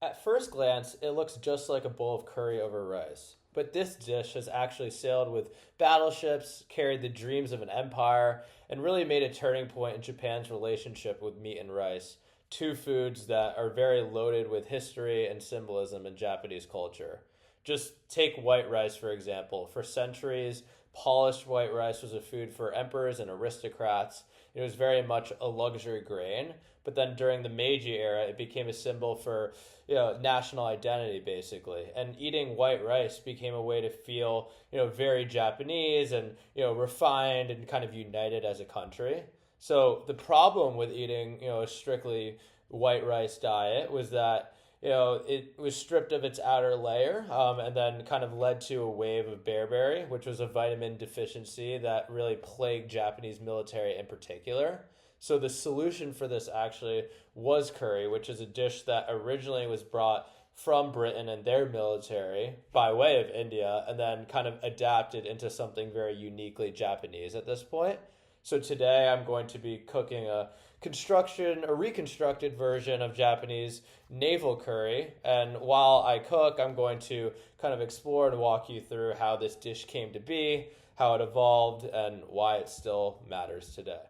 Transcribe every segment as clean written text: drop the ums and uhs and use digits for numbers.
At first glance, it looks just like a bowl of curry over rice. But this dish has actually sailed with battleships, carried the dreams of an empire, and really made a turning point in Japan's relationship with meat and rice. Two foods that are very loaded with history and symbolism in Japanese culture. Just take white rice, for example. For centuries, polished white rice was a food for emperors and aristocrats. It was very much a luxury grain. But then during the Meiji era, it became a symbol for national identity, basically. And eating white rice became a way to feel very Japanese and refined and kind of united as a country. So the problem with eating a strictly white rice diet was that it was stripped of its outer layer, and then kind of led to a wave of bearberry, which was a vitamin deficiency that really plagued Japanese military in particular. So the solution for this actually was curry, which is a dish that originally was brought from Britain and their military by way of India, and then kind of adapted into something very uniquely Japanese at this point. So today I'm going to be cooking a reconstructed version of Japanese naval curry. And while I cook, I'm going to kind of explore and walk you through how this dish came to be, how it evolved, and why it still matters today.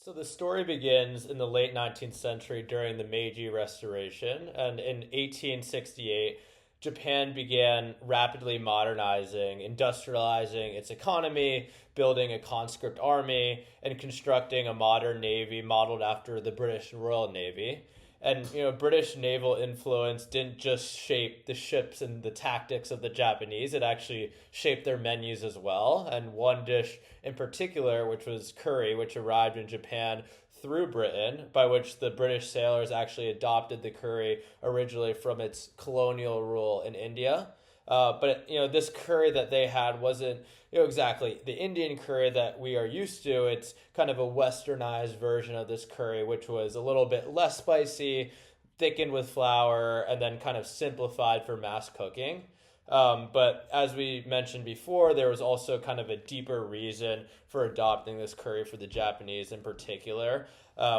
So the story begins in the late 19th century during the Meiji Restoration, and in 1868, Japan began rapidly modernizing, industrializing its economy, building a conscript army, and constructing a modern navy modeled after the British Royal Navy. And British naval influence didn't just shape the ships and the tactics of the Japanese; it actually shaped their menus as well. And one dish in particular, which was curry, which arrived in Japan through Britain, by which the British sailors actually adopted the curry originally from its colonial rule in India. But this curry that they had wasn't exactly the Indian curry that we are used to. It's kind of a westernized version of this curry, which was a little bit less spicy, thickened with flour, and then kind of simplified for mass cooking. But as we mentioned before, there was also kind of a deeper reason for adopting this curry for the Japanese in particular,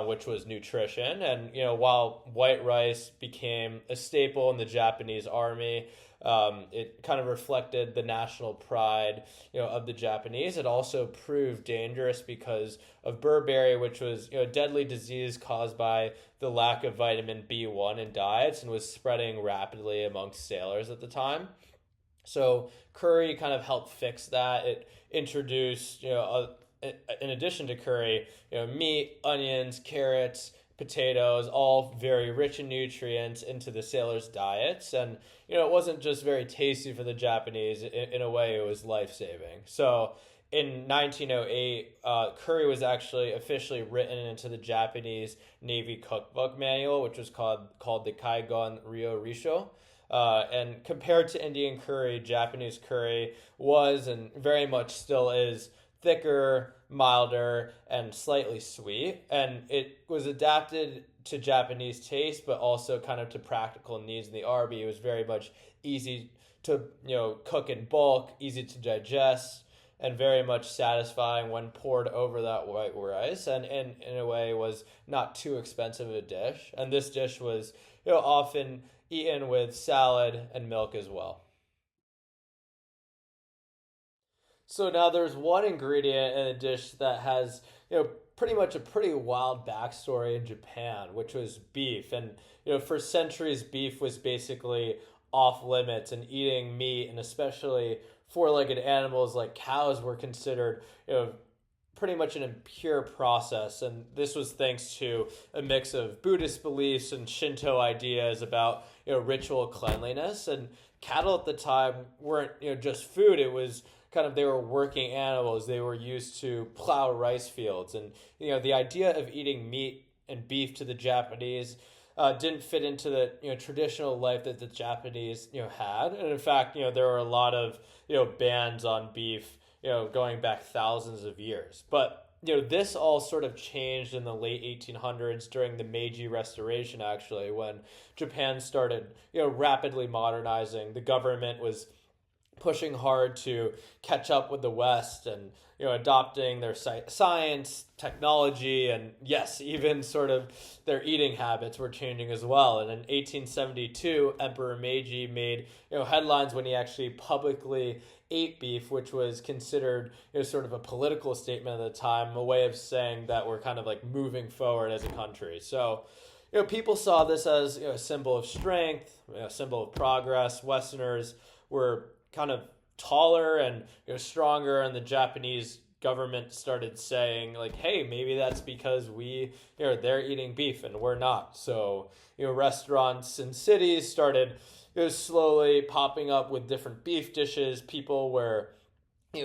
which was nutrition. And while white rice became a staple in the Japanese army, it kind of reflected the national pride, of the Japanese. It also proved dangerous because of beriberi, which was, a deadly disease caused by the lack of vitamin B1 in diets and was spreading rapidly amongst sailors at the time. So curry kind of helped fix that. It introduced, in addition to curry, meat, onions, carrots, potatoes, all very rich in nutrients into the sailors' diets. And, it wasn't just very tasty for the Japanese. In a way, it was life-saving. So in 1908, curry was actually officially written into the Japanese Navy cookbook manual, which was called the Kaigon Ryo Risho. And compared to Indian curry, Japanese curry was and very much still is thicker, milder, and slightly sweet. And it was adapted to Japanese taste, but also kind of to practical needs in the army. It was very much easy to cook in bulk, easy to digest, and very much satisfying when poured over that white rice. And in a way, was not too expensive a dish. And this dish was often eaten with salad and milk as well. So now there's one ingredient in a dish that has, pretty much a pretty wild backstory in Japan, which was beef. And, for centuries, beef was basically off limits, and eating meat, and especially four-legged animals like cows, were considered, pretty much an impure process. And this was thanks to a mix of Buddhist beliefs and Shinto ideas about, ritual cleanliness. And cattle at the time weren't, just food. It was kind of, they were working animals. They were used to plow rice fields. And, the idea of eating meat and beef to the Japanese didn't fit into the traditional life that the Japanese had. And in fact, there were a lot of bans on beef going back thousands of years. But this all sort of changed in the late 1800s during the Meiji Restoration, actually, when Japan started rapidly modernizing. The government was pushing hard to catch up with the West and, adopting their science, technology, and yes, even sort of their eating habits were changing as well. And in 1872, Emperor Meiji made, headlines when he actually publicly ate beef, which was considered, sort of a political statement at the time, a way of saying that we're kind of like moving forward as a country. So, people saw this as, a symbol of strength, a symbol of progress. Westerners were kind of taller and stronger, and the Japanese government started saying like, hey, maybe that's because they're eating beef and we're not. So restaurants in cities started slowly popping up with different beef dishes. People were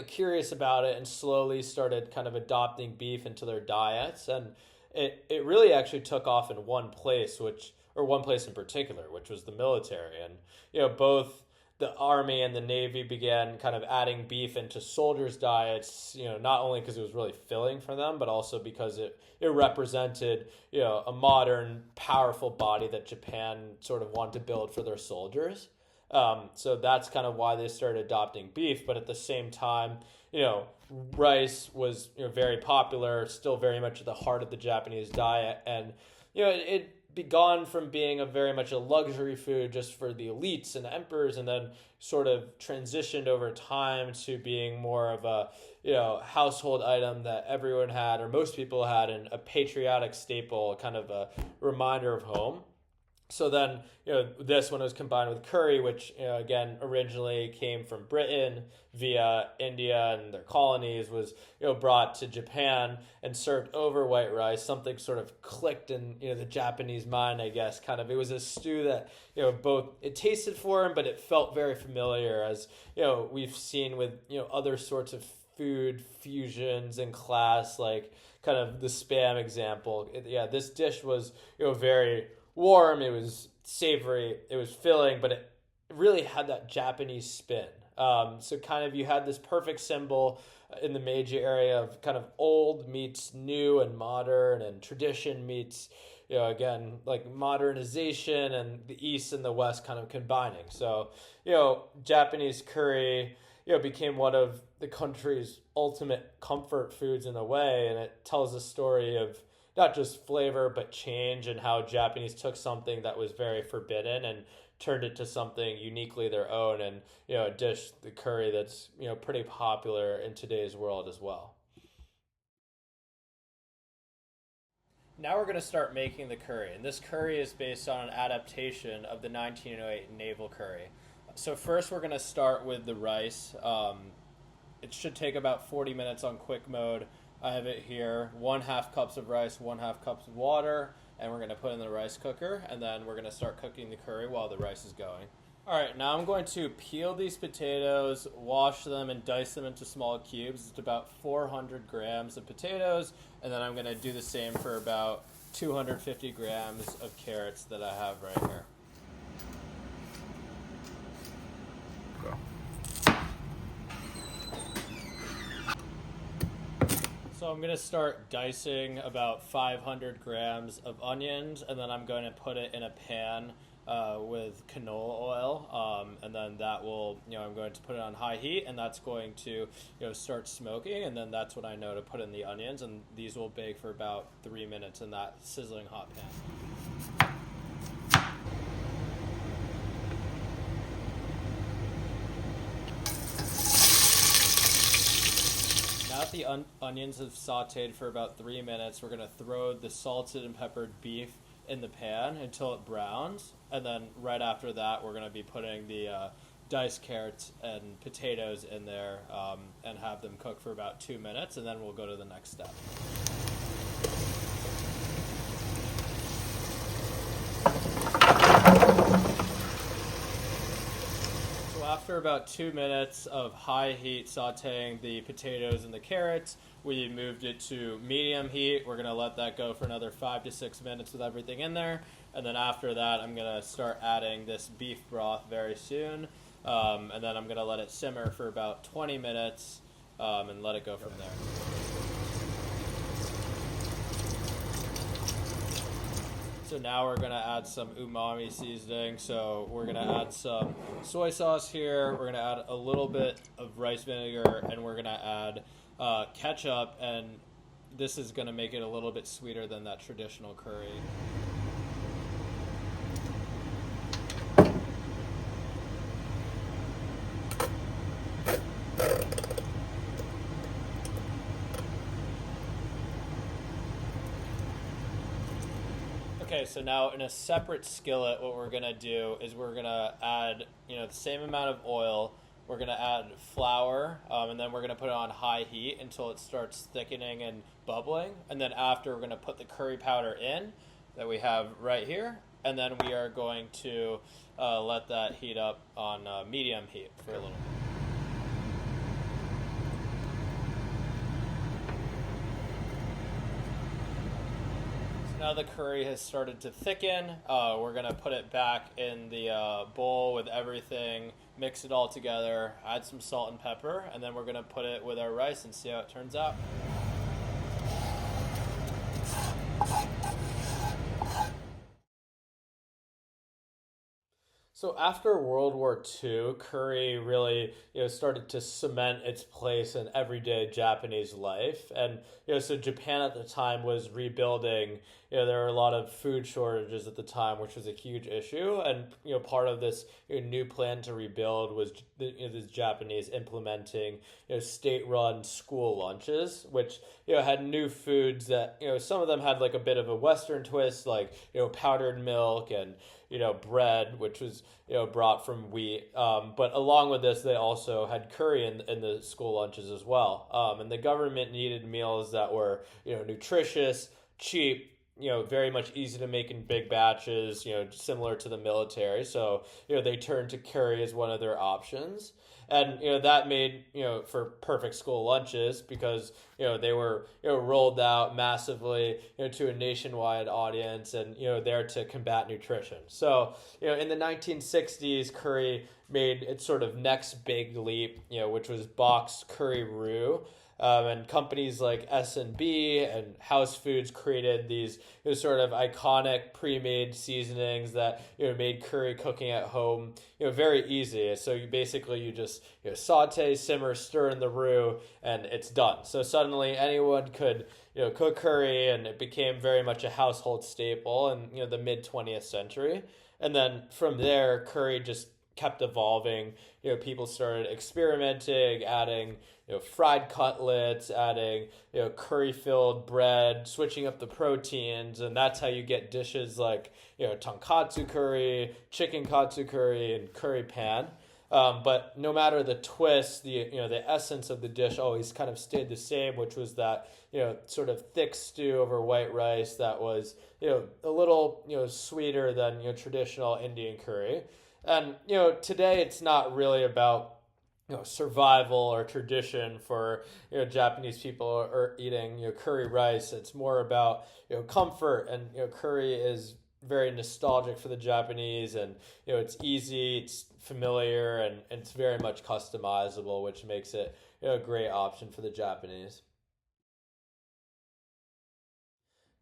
curious about it and slowly started kind of adopting beef into their diets, and it really actually took off in one place in particular, which was the military. And both the Army and the Navy began kind of adding beef into soldiers' diets, not only because it was really filling for them, but also because it represented, a modern, powerful body that Japan sort of wanted to build for their soldiers. So that's kind of why they started adopting beef. But at the same time, rice was very popular, still very much at the heart of the Japanese diet. And, it begun from being very much a luxury food just for the elites and emperors, and then sort of transitioned over time to being more of a household item that everyone had, or most people had, and a patriotic staple, kind of a reminder of home. So then, this one was combined with curry, which, again, originally came from Britain via India and their colonies, was, brought to Japan and served over white rice. Something sort of clicked in, the Japanese mind, I guess. Kind of, it was a stew that, both it tasted foreign, but it felt very familiar, as, we've seen with, other sorts of food fusions in class, like kind of the Spam example. This dish was, very warm, it was savory, it was filling, but it really had that Japanese spin. So kind of you had this perfect symbol in the Meiji area of kind of old meets new and modern, and tradition meets, again, like modernization, and the East and the West kind of combining. So, Japanese curry, became one of the country's ultimate comfort foods in a way, and it tells a story of not just flavor, but change, and how Japanese took something that was very forbidden and turned it to something uniquely their own, and, a dish, the curry, that's, pretty popular in today's world as well. Now we're going to start making the curry, and this curry is based on an adaptation of the 1908 naval curry. So first we're going to start with the rice. It should take about 40 minutes on quick mode. I have it here, 1/2 cups of rice, 1/2 cups of water, and we're going to put in the rice cooker, and then we're going to start cooking the curry while the rice is going. All right, now I'm going to peel these potatoes, wash them, and dice them into small cubes. It's about 400 grams of potatoes, and then I'm going to do the same for about 250 grams of carrots that I have right here. So I'm going to start dicing about 500 grams of onions, and then I'm going to put it in a pan with canola oil, and then that will, I'm going to put it on high heat, and that's going to, start smoking, and then that's when I know to put in the onions, and these will bake for about 3 minutes in that sizzling hot pan. Now that the onions have sauteed for about 3 minutes, we're going to throw the salted and peppered beef in the pan until it browns. And then right after that, we're going to be putting the diced carrots and potatoes in there and have them cook for about 2 minutes. And then we'll go to the next step. After about 2 minutes of high heat sauteing the potatoes and the carrots, we moved it to medium heat. We're going to let that go for another 5 to 6 minutes with everything in there. And then after that, I'm going to start adding this beef broth very soon. And then I'm going to let it simmer for about 20 minutes and let it go from there. So now we're gonna add some umami seasoning. So we're gonna add some soy sauce here. We're gonna add a little bit of rice vinegar, and we're gonna add ketchup. And this is gonna make it a little bit sweeter than that traditional curry. Okay, so now in a separate skillet, what we're gonna do is we're gonna add, the same amount of oil. We're gonna add flour, and then we're gonna put it on high heat until it starts thickening and bubbling. And then after, we're gonna put the curry powder in that we have right here, and then we are going to let that heat up on medium heat for a little bit. Now the curry has started to thicken. We're going to put it back in the bowl with everything, mix it all together, add some salt and pepper, and then we're going to put it with our rice and see how it turns out. So after World War II, curry really, started to cement its place in everyday Japanese life. And, so Japan at the time was rebuilding. There were a lot of food shortages at the time, which was a huge issue. And, part of this new plan to rebuild was the Japanese implementing, state-run school lunches, which, had new foods that, some of them had like a bit of a Western twist, like, powdered milk and, bread, which was, brought from wheat. But along with this, they also had curry in the school lunches as well. And the government needed meals that were, nutritious, cheap, very much easy to make in big batches, similar to the military. So, they turned to curry as one of their options. And, that made, for perfect school lunches because, they were, rolled out massively, to a nationwide audience and, there to combat nutrition. So, in the 1960s, curry made its sort of next big leap, which was boxed curry roux. And companies like S&B and House Foods created these sort of iconic pre-made seasonings that made curry cooking at home very easy. So you just saute, simmer, stir in the roux, and it's done. So suddenly anyone could cook curry, and it became very much a household staple in the mid 20th century. And then from there, curry just kept evolving. People started experimenting, adding fried cutlets, adding curry-filled bread, switching up the proteins, and that's how you get dishes like tonkatsu curry, chicken katsu curry, and curry pan. But no matter the twist, the essence of the dish always kind of stayed the same, which was that sort of thick stew over white rice that was a little sweeter than traditional Indian curry. And today it's not really about survival or tradition for Japanese people or eating curry rice. It's more about comfort, and curry is very nostalgic for the Japanese, and it's easy, it's familiar, and it's very much customizable, which makes it a great option for the Japanese.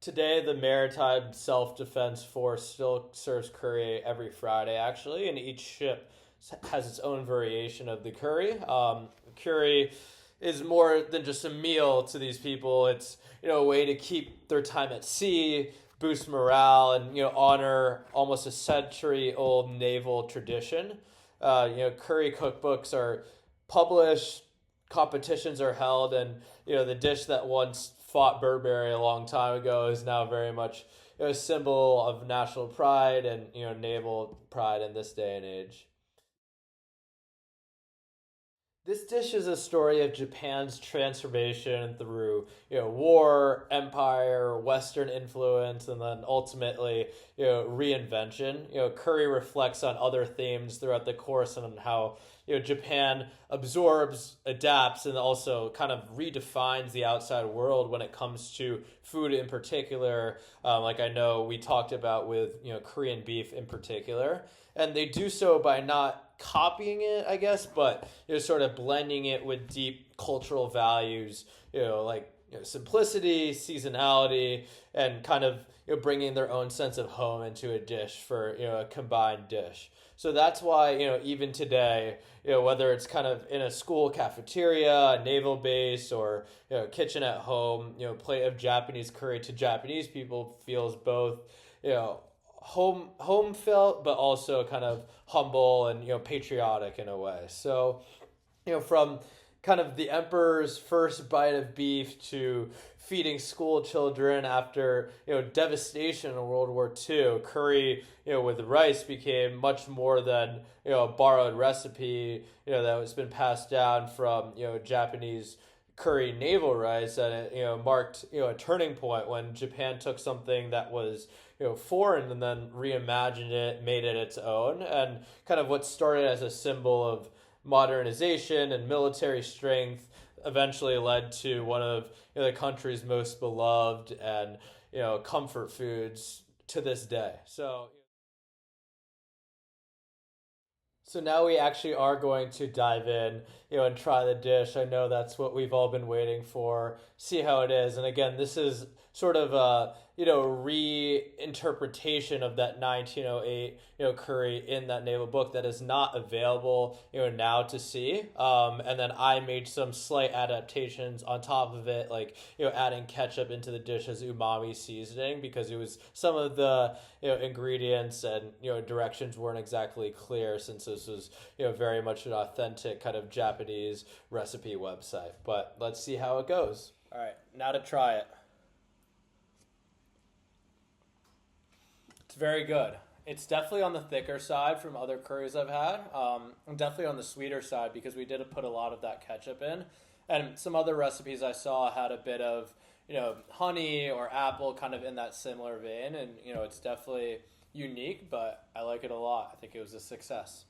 Today, the Maritime Self-Defense Force still serves curry every Friday, actually, and each ship has its own variation of the curry. Curry is more than just a meal to these people. It's a way to keep their time at sea, boost morale, and honor almost a century-old naval tradition. Curry cookbooks are published, competitions are held, and the dish that once fought Burberry a long time ago is now very much a symbol of national pride and naval pride in this day and age. This dish is a story of Japan's transformation through, war, empire, Western influence, and then ultimately, reinvention. Curry reflects on other themes throughout the course and on how, Japan absorbs, adapts, and also kind of redefines the outside world when it comes to food in particular. Like I know we talked about with, Korean beef in particular. And they do so by not copying it, I guess, but sort of blending it with deep cultural values, like simplicity, seasonality, and kind of bringing their own sense of home into a dish for a combined dish. So that's why even today, whether it's kind of in a school cafeteria, a naval base, or kitchen at home, plate of Japanese curry to Japanese people feels both home felt, but also kind of humble and patriotic in a way. So from kind of the emperor's first bite of beef to feeding school children after devastation in World War II, curry with rice became much more than a borrowed recipe that was been passed down from Japanese curry naval rice, and it marked a turning point when Japan took something that was foreign and then reimagined it, made it its own, and kind of what started as a symbol of modernization and military strength eventually led to one of the country's most beloved and comfort foods to this day. So now we actually are going to dive in, and try the dish. I know that's what we've all been waiting for. See how it is. And again, this is sort of a reinterpretation of that 1908 curry in that naval book that is not available now to see. And then I made some slight adaptations on top of it, like adding ketchup into the dish as umami seasoning, because it was some of the ingredients and directions weren't exactly clear, since this was very much an authentic kind of Japanese recipe website. But let's see how it goes. All right, now to try it. It's very good. It's definitely on the thicker side from other curries I've had. And definitely on the sweeter side, because we did put a lot of that ketchup in. And some other recipes I saw had a bit of, honey or apple kind of in that similar vein. And, it's definitely unique, but I like it a lot. I think it was a success.